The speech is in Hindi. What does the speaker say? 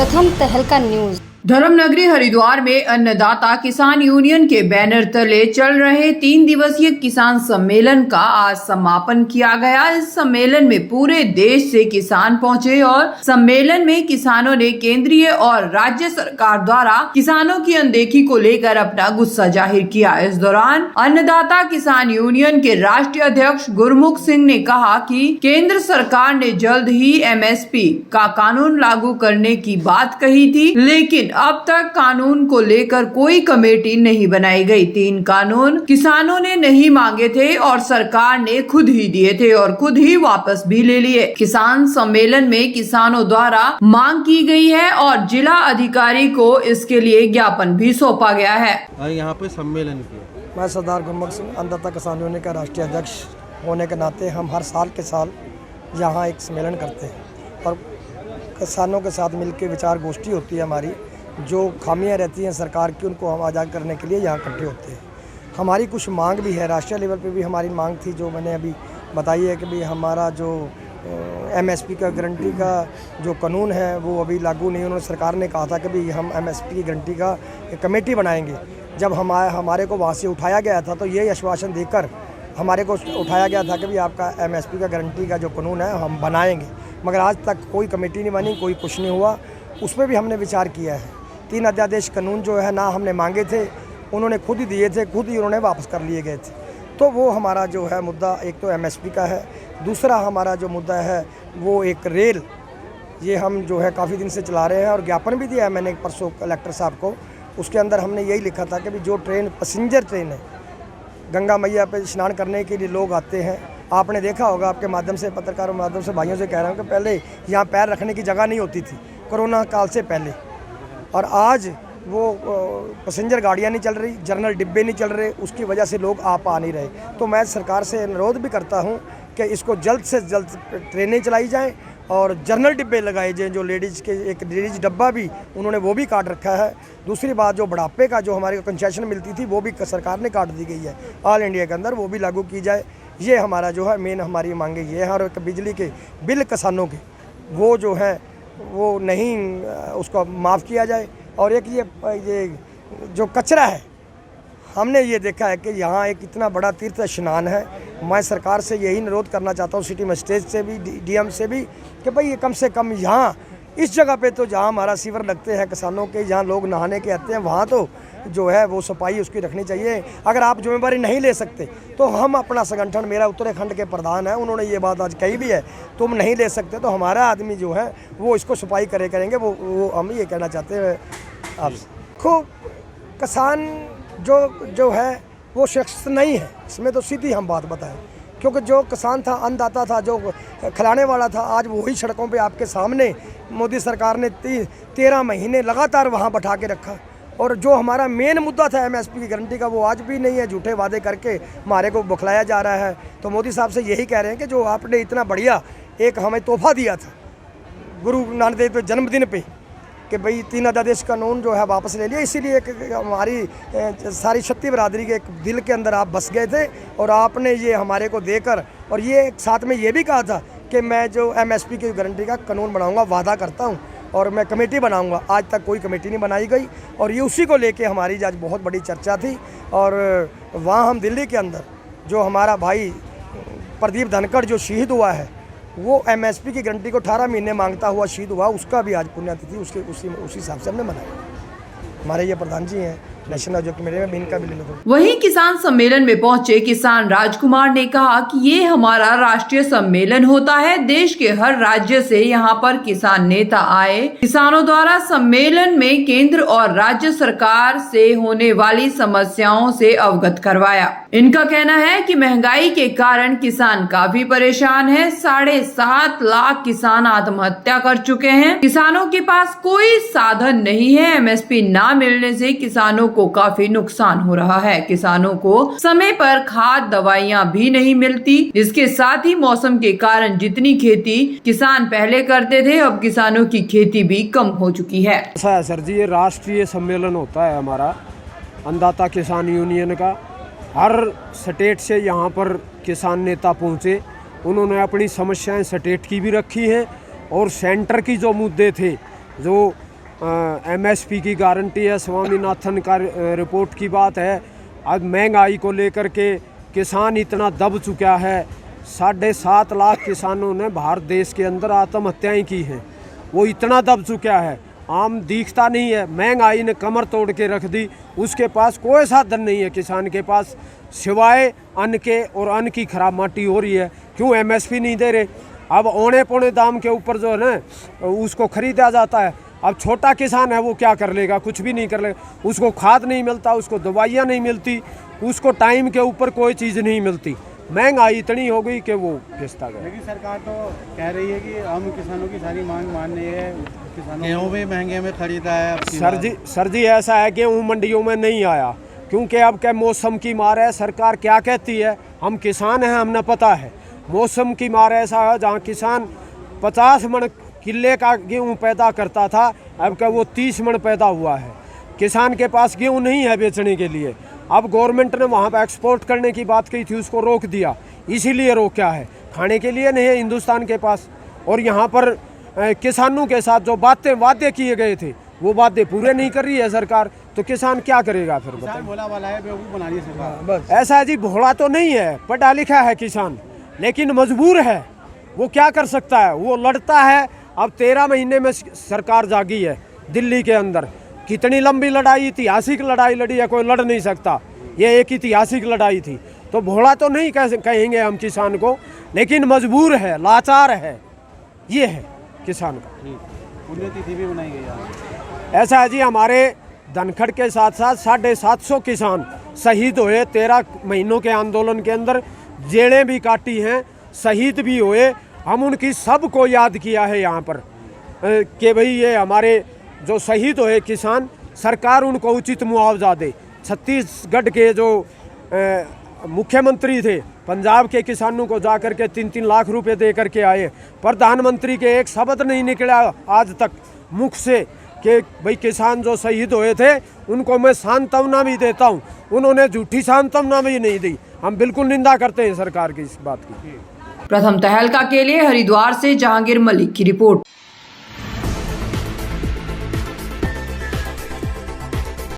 प्रथम तहलका न्यूज। धर्मनगरी हरिद्वार में अन्नदाता किसान यूनियन के बैनर तले चल रहे 3 दिवसीय किसान सम्मेलन का आज समापन किया गया। इस सम्मेलन में पूरे देश से किसान पहुंचे और सम्मेलन में किसानों ने केंद्रीय और राज्य सरकार द्वारा किसानों की अनदेखी को लेकर अपना गुस्सा जाहिर किया। इस दौरान अन्नदाता किसान यूनियन के राष्ट्रीय अध्यक्ष गुरमुख सिंह ने कहा कि केंद्र सरकार ने जल्द ही MSP का कानून लागू करने की बात कही थी, लेकिन अब तक कानून को लेकर कोई कमेटी नहीं बनाई गई। 3 कानून किसानों ने नहीं मांगे थे और सरकार ने खुद ही दिए थे और खुद ही वापस भी ले लिए। किसान सम्मेलन में किसानों द्वारा मांग की गई है और जिला अधिकारी को इसके लिए ज्ञापन भी सौंपा गया है। यहाँ पे सम्मेलन किया। मैं सरदार गुरमुख सिंह, अन्नदाता किसान यूनियन का राष्ट्रीय अध्यक्ष होने के नाते हम हर साल के साल यहाँ एक सम्मेलन करते हैं और किसानों के साथ मिलकर विचार गोष्ठी होती है हमारी। जो खामियां रहती हैं सरकार की उनको हम आज़ाद करने के लिए यहाँ इकट्ठे होते हैं। हमारी कुछ मांग भी है, राष्ट्रीय लेवल पे भी हमारी मांग थी जो मैंने अभी बताई है कि भाई हमारा जो MSP का गारंटी का जो कानून है वो अभी लागू नहीं। उन्होंने सरकार ने कहा था कि भाई हम MSP की गारंटी का एक कमेटी बनाएंगे। जब हमारे को वहाँ से उठाया गया था तो यही आश्वासन देकर हमारे को उठाया गया था कि भाई आपका MSP का गारंटी का जो कानून है हम बनाएंगे, मगर आज तक कोई कमेटी नहीं बनी, कोई कुछ नहीं हुआ। उस पर भी हमने विचार किया है। 3 अध्यादेश कानून जो है ना हमने मांगे थे, उन्होंने खुद ही दिए थे, खुद ही उन्होंने वापस कर लिए गए थे। तो वो हमारा जो है मुद्दा एक तो MSP का है, दूसरा हमारा जो मुद्दा है वो एक रेल, ये हम जो है काफ़ी दिन से चला रहे हैं और ज्ञापन भी दिया है मैंने परसों कलेक्टर साहब को। उसके अंदर हमने यही लिखा था कि जो ट्रेन पैसेंजर ट्रेन है, गंगा मैया पे स्नान करने के लिए लोग आते हैं। आपने देखा होगा, आपके माध्यम से, पत्रकारों के माध्यम से भाइयों से कह रहा हूँ कि पहले यहाँ पैर रखने की जगह नहीं होती थी कोरोना काल से पहले, और आज वो पैसेंजर गाड़ियाँ नहीं चल रही, जनरल डिब्बे नहीं चल रहे, उसकी वजह से लोग आ नहीं रहे। तो मैं सरकार से अनुरोध भी करता हूँ कि इसको जल्द से जल्द ट्रेनें चलाई जाएं और जनरल डिब्बे लगाए जाएं। जो लेडीज़ के एक लेडीज़ डब्बा भी उन्होंने वो भी काट रखा है। दूसरी बात, जो बुढ़ापे का जो हमारे को कंसेशन मिलती थी वो भी सरकार ने काट दी गई है ऑल इंडिया के अंदर, वो भी लागू की जाए। ये हमारा जो है मेन हमारी मांगे ये है। और एक बिजली के बिल किसानों के वो जो है वो नहीं, उसको माफ़ किया जाए। और एक ये जो कचरा है, हमने ये देखा है कि यहाँ एक इतना बड़ा तीर्थ स्नान है। मैं सरकार से यही अनुरोध करना चाहता हूँ, सिटी मजिस्ट्रेट से भी, DM से भी, कि भाई ये कम से कम यहाँ इस जगह पे तो जहाँ हमारा सीवर लगते हैं किसानों के, जहाँ लोग नहाने के आते हैं, वहाँ तो जो है वो सफाई उसकी रखनी चाहिए। अगर आप जिम्मेदारी नहीं ले सकते तो हम अपना संगठन, मेरा उत्तराखंड के प्रधान है, उन्होंने ये बात आज कही भी है, तुम नहीं ले सकते तो हमारा आदमी जो है वो इसको सफाई करेंगे। वो हम ये कहना चाहते हैं आपसे। देखो, किसान जो है वो शख्स नहीं है, इसमें तो सीधी हम बात बताएं, क्योंकि जो किसान था, अन्नदाता था, जो खिलाने वाला था, आज वही सड़कों पे आपके सामने मोदी सरकार ने 13 महीने लगातार वहाँ बैठा के रखा। और जो हमारा मेन मुद्दा था MSP की गारंटी का, वो आज भी नहीं है। झूठे वादे करके हमारे को बखलाया जा रहा है। तो मोदी साहब से यही कह रहे हैं कि जो आपने इतना बढ़िया एक हमें तोहफा दिया था गुरु नानक देव के जन्मदिन पे, कि भाई 3 अध्यादेश कानून जो है वापस ले लिया, इसीलिए एक हमारी सारी क्षत्रिय बरादरी के एक दिल के अंदर आप बस गए थे और आपने ये हमारे को देकर, और ये साथ में ये भी कहा था कि मैं जो MSP की गारंटी का कानून बनाऊंगा, वादा करता हूं, और मैं कमेटी बनाऊंगा। आज तक कोई कमेटी नहीं बनाई गई और ये उसी को लेके हमारी आज बहुत बड़ी चर्चा थी। और वहाँ हम दिल्ली के अंदर जो हमारा भाई प्रदीप धनखड़ जो शहीद हुआ है, वो MSP की गारंटी को 18 महीने मांगता हुआ शहीद हुआ, उसका भी आज पुण्यतिथि उसके उसी हिसाब से हमने मनाया। हमारे ये प्रधान जी हैं नेशनल जो कमेटी में, इनका भी ले लो। वहीं किसान सम्मेलन में पहुंचे किसान राजकुमार ने कहा कि ये हमारा राष्ट्रीय सम्मेलन होता है। देश के हर राज्य से यहाँ पर किसान नेता आए। किसानों द्वारा सम्मेलन में केंद्र और राज्य सरकार से होने वाली समस्याओं से अवगत करवाया। इनका कहना है कि महंगाई के कारण किसान काफी परेशान है। 7.5 लाख किसान आत्महत्या कर चुके हैं। किसानों के पास कोई साधन नहीं है। MSP ना मिलने से किसानों को काफी नुकसान हो रहा है। किसानों को समय पर खाद दवाइयाँ भी नहीं मिलती। इसके साथ ही मौसम के कारण जितनी खेती किसान पहले करते थे, अब किसानों की खेती भी कम हो चुकी है। ऐसा है सर जी, ये राष्ट्रीय सम्मेलन होता है हमारा अन्नदाता किसान यूनियन का। हर स्टेट से यहाँ पर किसान नेता पहुँचे, उन्होंने अपनी समस्याएं स्टेट की भी रखी हैं और सेंटर की जो मुद्दे थे, जो MSP की गारंटी है, स्वामीनाथन का रिपोर्ट की बात है। आज महंगाई को लेकर के किसान इतना दब चुका है। 7.5 लाख किसानों ने भारत देश के अंदर आत्महत्याएं की हैं। वो इतना दब चुका है, आम दिखता नहीं है। महंगाई ने कमर तोड़ के रख दी। उसके पास कोई साधन नहीं है किसान के पास, सिवाय अन्न के, और अन्न की खराब माटी हो रही है। क्यों MSP नहीं दे रहे? अब औने पौने दाम के ऊपर जो है ना उसको खरीदा जाता है। अब छोटा किसान है, वो क्या कर लेगा? कुछ भी नहीं कर लेगा। उसको खाद नहीं मिलता, उसको दवाइयाँ नहीं मिलती, उसको टाइम के ऊपर कोई चीज़ नहीं मिलती। महंगाई इतनी हो गई कि वो घिसता गया। लेकिन सरकार तो कह रही है कि हम किसानों की सारी मांग मान रही है। गेहूँ भी महंगे में खरीदा है अब की सर जी ऐसा है, गेहूँ मंडियों में नहीं आया क्योंकि अब क्या मौसम की मार है। सरकार क्या कहती है? हम किसान हैं, हमने पता है। मौसम की मार ऐसा है, जहाँ किसान 50 मन किले का गेहूँ पैदा करता था, अब क्या वो 30 मन पैदा हुआ है। किसान के पास गेहूँ नहीं है बेचने के लिए। अब गवर्नमेंट ने वहाँ पर एक्सपोर्ट करने की बात की थी, उसको रोक दिया। इसीलिए रोका है, खाने के लिए नहीं है हिंदुस्तान के पास। और यहाँ पर किसानों के साथ जो वादे किए गए थे, वो वादे पूरे नहीं कर रही है सरकार, तो किसान क्या करेगा फिर? बताइए। भोला वाला है, बेवकूफ़ बना रही है सरकार। बस ऐसा है जी, भोला तो नहीं है, पढ़ा लिखा है किसान, लेकिन मजबूर है। वो क्या कर सकता है? वो लड़ता है। अब 13 महीने में सरकार जागी है दिल्ली के अंदर। कितनी लंबी लड़ाई, ऐतिहासिक लड़ाई लड़ी है, कोई लड़ नहीं सकता। ये एक ऐतिहासिक लड़ाई थी। तो भोला तो नहीं कहेंगे हम किसान को, लेकिन मजबूर है, लाचार है, ये है किसान का। पुण्यतिथि भी बनाई गई है। ऐसा है जी, हमारे धनखड़ के साथ साथ 750 किसान शहीद हुए 13 महीनों के आंदोलन के अंदर। जेलें भी काटी हैं, शहीद भी हुए। हम उनकी सबको याद किया है यहाँ पर कि भाई ये हमारे जो शहीद हुए किसान, सरकार उनको उचित मुआवजा दे। छत्तीसगढ़ के जो मुख्यमंत्री थे, पंजाब के किसानों को जाकर के 3-3 लाख रुपए दे करके आए। प्रधानमंत्री के एक शब्द नहीं निकला आज तक मुख से कि भाई किसान जो शहीद हुए थे उनको मैं सांत्वना भी देता हूँ। उन्होंने झूठी सांत्वना भी नहीं दी। हम बिल्कुल निंदा करते हैं सरकार की इस बात की। प्रथम तहलका के लिए हरिद्वार से जहांगीर मलिक की रिपोर्ट।